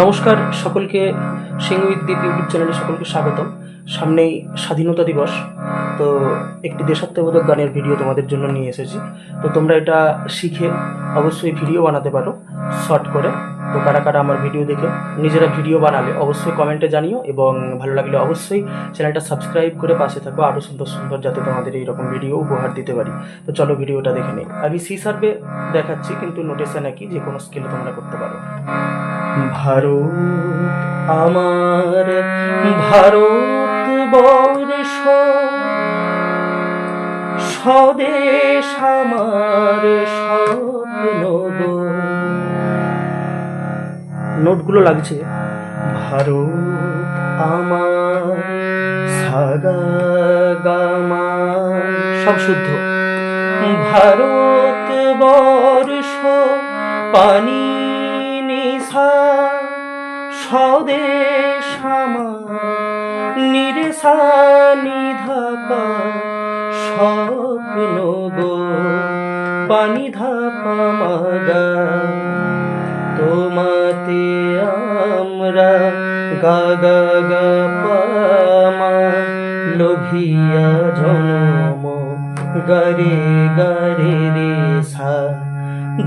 নমস্কার সকলকে, Singh with Deep YouTube চ্যানেলে সকলকে স্বাগতম। সামনেই স্বাধীনতা দিবস, তো একটি দেশাত্মবোধক গানের ভিডিও তোমাদের জন্য নিয়ে এসেছি। তো তোমরা এটা শিখে অবশ্যই ভিডিও বানাতে পারো শর্ট করে। তো কারা কারা আমার ভিডিও দেখে নিজেরা ভিডিও বানালে অবশ্যই কমেন্টে জানিও, এবং ভালো লাগলে অবশ্যই চ্যানেলটা সাবস্ক্রাইব করে পাশে থাকো আরও সুন্দর সুন্দর, যাতে তোমাদের এইরকম ভিডিও উপহার দিতে পারি। তো চলো ভিডিওটা দেখে নিই। আমি সি শার্পে দেখাচ্ছি, কিন্তু নোটেশন একই, যে কোনো স্কেলে তোমরা করতে পারো। ভারত আমার ভারতবর্ষ, স্বদেশ আমার স্বপ্ন গো। নোটগুলো লাগছে। ভারত আমার সাগা গামা, সব শুদ্ধ। ভারতবর্ষ পানি নিশা, স্বদেশ আমার নিরেশা নিধাপা, স্বপ্ন গো পানি ধাপা মাগা। তোমাতে আমরা গা গা গা পামা, লোভিয়া জন্ম গারে গারে রে সা।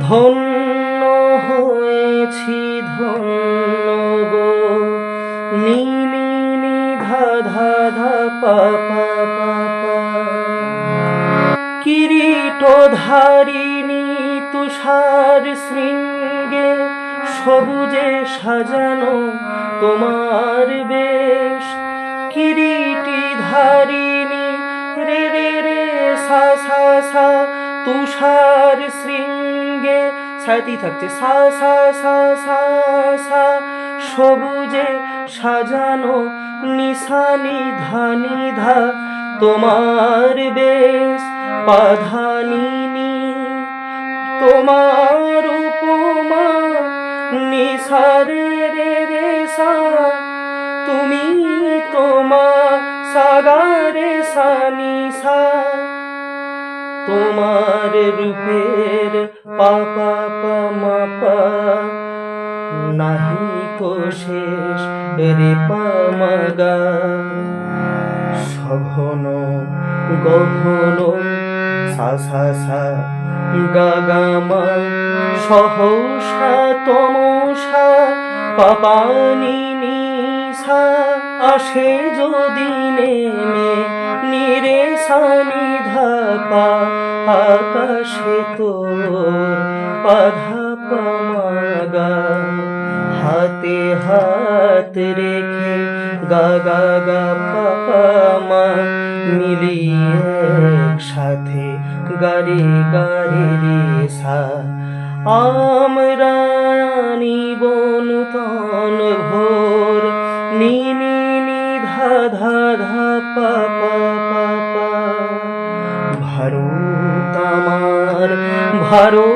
ধন্য হয়েছি ধন্য গো, নি নি নি ধা ধা ধা পা পা পা পা। কিরীটধারিণী তুষার শৃঙ্গে, সবুজে সাজানো তোমার বেশ। কিরীটি ধারিণী রে রে রে সা সা সা, তুষার শৃঙ্গে সাথী থাকছে সা সা সা সা সা। সবুজে সাজানো নিশা নিধা নিধা তোমার বেশ। পাধানিনি তোমার উপমা, নিশা রে রে রে সা। তুমি তোমা সাগা রে সা নিশা। তোমার রূপের পা পা পা মা পা, নাহি কো শেষ রে পা মা গা। সঘন গহন সা সা সা গা গা মা, সহসা তমসা পাপানি নিশা। আসে যদি নেমে নিরে সা নিধা পা, আকাশে তোর পাধা পা মাগা। হাতে হাত রেখে গা গা গা পা পা মা, মিলিয়ে একসাথে গারে গারে রে সা। আমরা আনিব নূতন ভোর, নি নি নি ধা ধা ধা পা পা পা পা। ভারত আমার ভারত